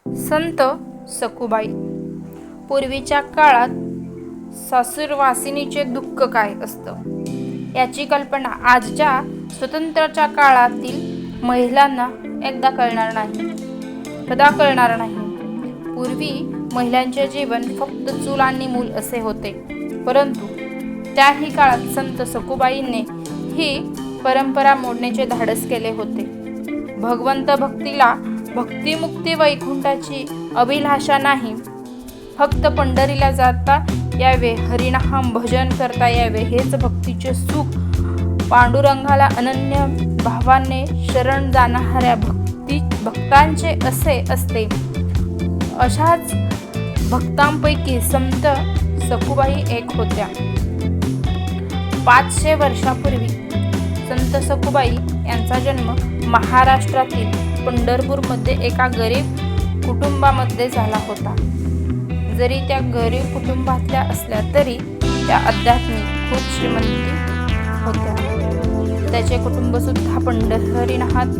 संत सखूबाई. पूर्वीच्या काळात सासूरवासिनीचे दुःख काय असतं याची कल्पना आजच्या स्वतंत्रच्या काळातील महिलांना एकदा कळणार नाही, कदा कळणार नाही. पूर्वी महिलांचे जीवन फक्त चूल आणि मूल असे होते, परंतु त्याही काळात संत सखूबाईंनी ही परंपरा मोडण्याचे धाडस केले होते. भगवंत भक्तीला भक्तिमुक्ती वैकुंठाची अभिलाषा नाही, फक्त पंढरीला जाता यावे, हरिनाम भजन करता यावे हेच भक्तीचे सुख. पांडुरंगाला अनन्य भावाने शरण जाणाऱ्या भक्तांचे असे असते. अशाच भक्तांपैकी संत सखूबाई एक होत्या. 500 वर्षापूर्वी संत सखूबाई यांचा जन्म महाराष्ट्रातील पंढरपूरमध्ये एका गरीब कुटुंबामध्ये झाला होता. जरी त्या गरीब कुटुंबातल्या असल्या तरी त्या आध्यात्मिक खूप श्रीमंत होत्या. त्याचे कुटुंब सुद्धा पंढरीनाथ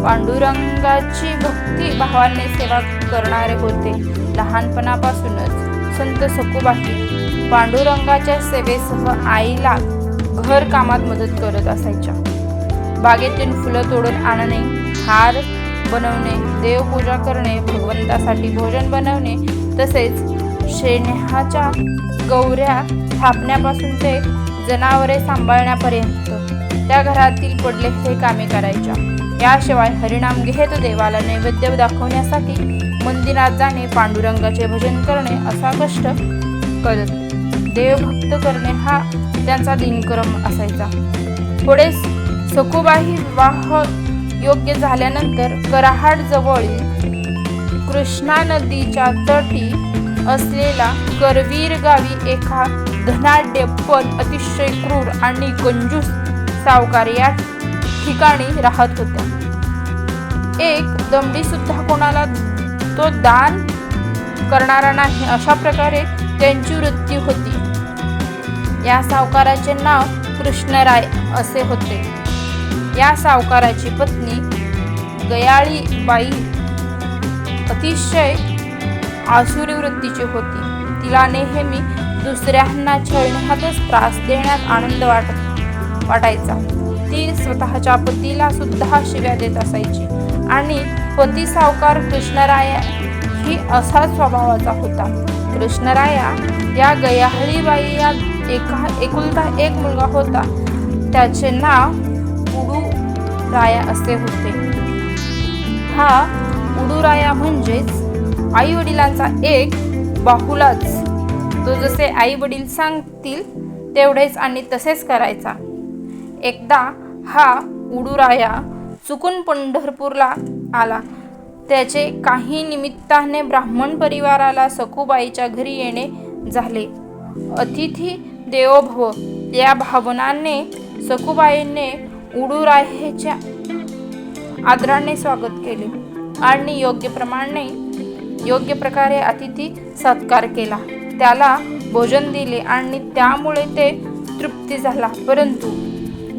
पांडुरंगाची भक्ती भावाने सेवा करणारे होते. लहानपणापासूनच संत सखूबाई पांडुरंगाच्या सेवेसह आईला घर कामात मदत करत असायच्या. बागेतून फुलं तोडून आणणे, हार बनवणे, देवपूजा करणे, भगवंतासाठी भोजन बनवणे, तसेच शेणाच्या गौऱ्या थापण्यापासून ते जनावरे सांभाळण्यापर्यंत त्या घरातील पडलेले कामे करायच्या. याशिवाय हरिनाम घेत देवाला नैवेद्य दाखवण्यासाठी मंदिरात जाणे, पांडुरंगाचे भजन करणे असा कष्ट करत देवभक्त करणे हा त्यांचा दिनक्रम असायचा. पुढे सखूबाई विवाह योग्य झाल्यानंतर कराड जवळील कृष्णा नदीच्या तटी असलेला करवीर गावी एका धनाढ्य पण अतिशय क्रूर आणि कंजूस सावकार या ठिकाणी राहत होत्या. एक दमडी सुद्धा कोणाला तो दान करणारा नाही अशा प्रकारे त्यांची वृत्ती होती. या सावकाराचे नाव कृष्णराय असे होते. या सावकाराची पत्नी गयाळीबाई अतिशय आसुरी वृत्तीची होती. तिला नेहमी दुसऱ्यांना छळण्यातच त्रास देण्यात आनंद वाटायचा. ती स्वतःच्या पतीला सुद्धा शिव्या देत असायची आणि पती सावकार कृष्णराया ही असाच स्वभावाचा होता. कृष्णराया या गयाळीबाई या एकुलता एक मुलगा होता. त्याचे नाव उडूराया असे होते. हा उडूराया म्हणजेच आई वडिलांचा एक बाहुलाच. तो जसे आई वडील सांगतील तेवढेच आणि तसेच करायचा. एकदा हा उडूराया चुकून पंढरपूरला आला. त्याचे काही निमित्ताने ब्राह्मण परिवाराला सखूबाईच्या घरी येणे झाले. अतिथी देवो भव या भावनाने सखूबाईंनी उडूरायाचे आदराने स्वागत केले आणि योग्य प्रकारे अतिथी सत्कार केला. त्याला भोजन दिले आणि त्यामुळे ते तृप्ती झाला. परंतु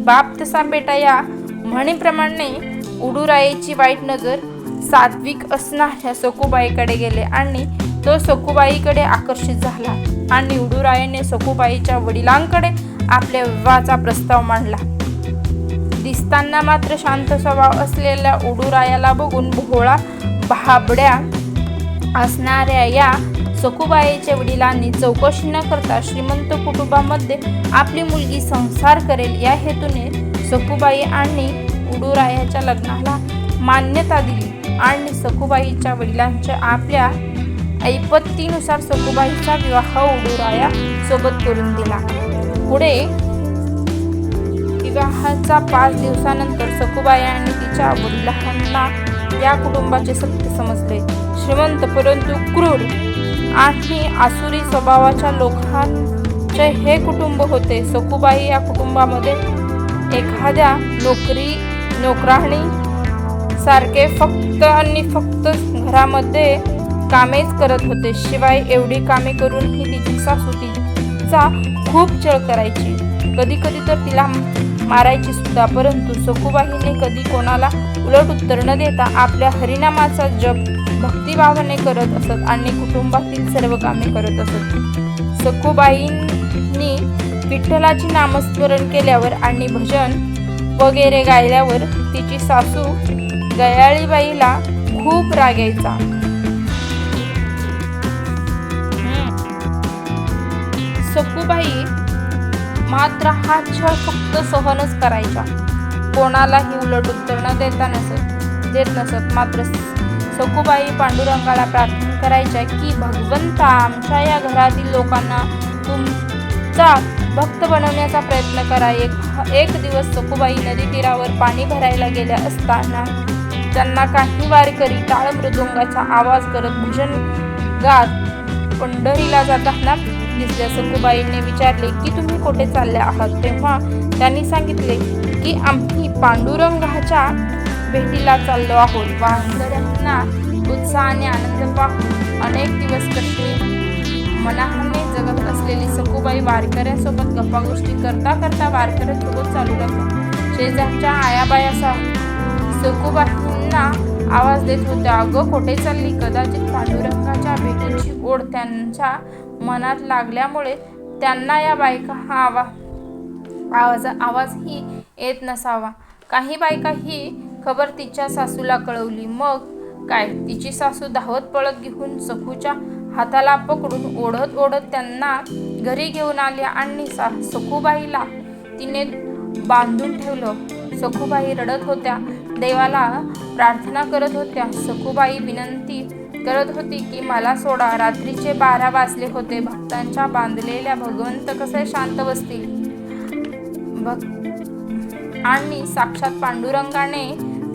बाप तसा बेटा या म्हणीप्रमाणे उडूरायाची वाईट नजर सात्विक असणाऱ्या सखूबाईकडे गेले आणि तो सखूबाईकडे आकर्षित झाला आणि उडूरायाने सखूबाईच्या वडिलांकडे आपल्या विवाहाचा प्रस्ताव मांडला. दिसताना मात्र शांत स्वभाव असलेल्या उडूरायाला बघून भोळा भाबड्या असणाऱ्या या सखूबाईच्या वडिलांनी चौकशी न करता श्रीमंत कुटुंबामध्ये आपली मुलगी संसार करेल या हेतूने सखूबाई आणि उडूरायाच्या लग्नाला मान्यता दिली आणि सखूबाईच्या वडिलांच्या आपल्या ऐपत्तीनुसार सखूबाईचा विवाह उडूराया सोबत करून दिला. पुढे विवाहाचा 5 दिवसानंतर सखूबाई आणि तिच्या वडिलांना या कुटुंबाचे सत्य समजले. श्रीमंत परंतु क्रूर आणि आसुरी स्वभावाच्या लोकांचे हे कुटुंब होते. सखूबाई या कुटुंबामध्ये एखाद्या नोकराणी सारखे फक्त आणि फक्त घरामध्ये कामेच करत होते. शिवाय एवढी कामे करूनही तिची सासू तिचा खूप छळ करायची. कधी कधी तर तिला मारायची सुद्धा. परंतु सखूबाईने कधी कोणाला उलट उत्तर न देता आपल्या हरिनामाचा जप भक्तिभावाने करत असत आणि कुटुंबातील सर्व कामे करत असत. सखूबाईंनी विठ्ठलाची नामस्मरण केल्यावर आणि भजन वगैरे गायल्यावर तिची सासू गयाळीबाईला खूप राग यायचा. सखूबाई मात्र हा छळ फक्त सहनच करायच्या. कोणालाही उलट उत्तर न देत नसत. मात्र सखूबाई पांडुरंगाला प्रार्थना करायच्या की भगवंता, आमच्या या घरातील लोकांना तुमचा भक्त बनवण्याचा प्रयत्न करा. एक दिवस सखूबाई नदी तीरावर पाणी भरायला गेल्या असताना त्यांना काही वारकरी टाळ मृदुंगाचा आवाज करत भजन गात पंढरीला जाताना दिसल्या. सखूबाईंनी विचारले की तुम्ही कुठे चालल्या आहात? तेव्हा त्यांनी सांगितले की आम्ही पांडुरंगाच्या भेटीला चाललो आहोत. वारकऱ्यांना उत्साहाने आनंद पाहून अनेक दिवस कशी मनाने जगत असलेली सखूबाई वारकऱ्यांसोबत गप्पागोष्टी करता करता वारकऱ्यांसोबत चालू लागल्या. शेजारच्या आयाबाया सखूबाईंना आवाज देत होत्या, अगं कुठे चालली? कदाचित पांडुरंगाच्या भेटीची ओढ त्यांच्या मनात लागल्यामुळे त्यांना या बायका हा आवाजही येत नसावा. काही बायका ही खबर तिच्या सासूला कळवली. मग काय, तिची सासू धावत पळत घेऊन सखूच्या हाताला पकडून ओढत ओढत त्यांना घरी घेऊन आली आणि सखूबाईला तिने बांधून ठेवलं. सखूबाई रडत होत्या, देवाला प्रार्थना करत होत्या. सखूबाई विनंती करत होती की मला सोडा. रात्रीचे 12 वाजले होते. भक्तांच्या बांधलेल्या भगवंत कसे शांत बसतील? आणि साक्षात पांडुरंगाने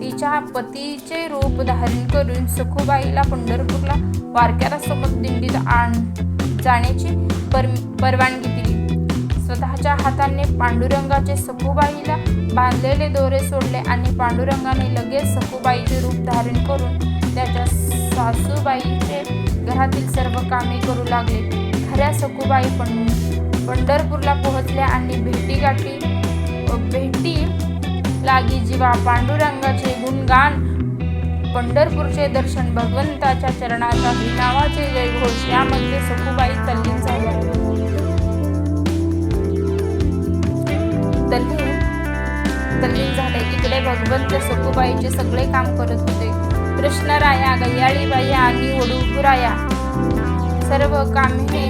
तिच्या पतीचे रूप धारण करून सखूबाईला पंढरपूरला वारकऱ्यांसोबत दिंडीत जाण्याची परवानगी दिली. स्वतःच्या हाताने पांडुरंगाचे सखूबाईला बांधलेले दोरे सोडले आणि पांडुरंगाने लगेच सखूबाईचे रूप धारण करून त्याच्या सासूबाईचे घरातील सर्व कामे करू लागले. खऱ्या सखूबाई पंढरपूरला पोहोचल्या आणि भेटी लागी जीवा. पांडुरंगाचे गुणगान, पंढरपूरचे दर्शन, भगवंताच्या चरणाचा नावाचे जयघोष यामध्ये सखूबाई तल्लीन झाल्या. इकडे भगवंत सखूबाईचे सगळे काम करत होते. कृष्णराया, गयाळीबाई आणि वडूपुराया सर्व कामे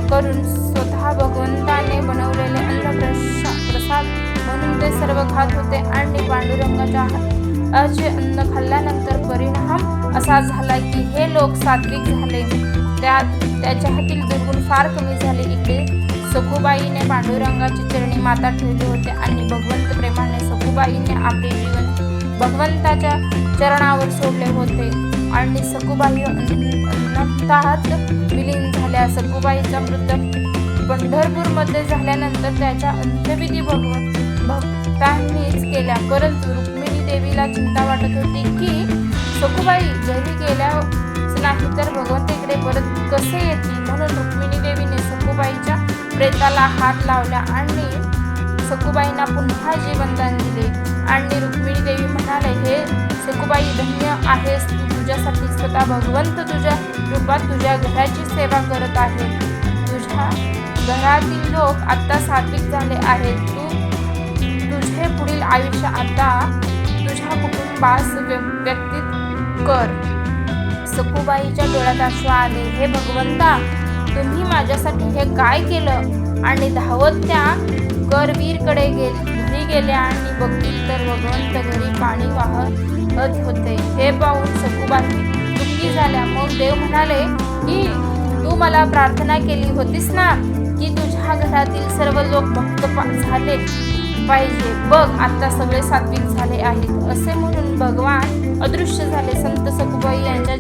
करून स्वतः भगवंताने बनवलेले अन्न प्रसाद म्हणून ते सर्व खात होते आणि पांडुरंगाच्या हाताचे अन्न खाल्ल्यानंतर परिणाम असा झाला की हे लोक सात्विक झाले. त्याच्या हातील दुर्गुण फार कमी झाले. इकडे सखूबाईने पांडुरंगाची चरणी माता ठेवली होते आणि भगवंत प्रेमाने सखूबाईने आपले जीवन भगवंताच्या चरणावर सोडले होते आणि सखूबाई अनंतात विलीन झाल्या. सखूबाईचा मृत्यू पंढरपूरमध्ये झाल्यानंतर त्याच्या अंत्यविधी भक्तांनीच केल्या. परंतु रुक्मिणी देवीला चिंता वाटत होती की सखूबाई घरी गेल्याच नाही तर भगवंत इकडे परत कसे येतील. म्हणून रुक्मिणी देवीने सखूबाईच्या प्रेताला हात लावला आणि सखूबाईंना पुन्हा जीवनदान दिले. आणि रुक्मिणी देवी म्हणाले, हे सखूबाई, धन्य आहेस तू. तुझ्यासाठी स्वतः भगवंत तुझ्या रूपात तुझ्या घराची सेवा करत आहे. तुझ्या घरातील लोक आता सात्विक झाले आहेत. तुझे पुढील आयुष्य आता तुझ्या कुटुंबास व्यतीत कर. सखूबाईच्या डोळ्यात अश्रू आले. हे भगवंता, तुम्ही माझ्यासाठी हे काय केलं? आणि धावत त्या करवीरकडे घरी गेल्या आणि बघतील तर भगवंत घरी पाणी वाहत होते. हे पाहून सखूबाई दुःखी झाल्या. मग देव म्हणाले की तू मला प्रार्थना केली होतीस ना की तुझ्या घरातील सर्व लोक भक्त झाले पाहिजे. बघ, आता सगळे सात्विक झाले आहेत. असे म्हणून भगवान अदृश्य झाले. संत सखूबाई यांच्या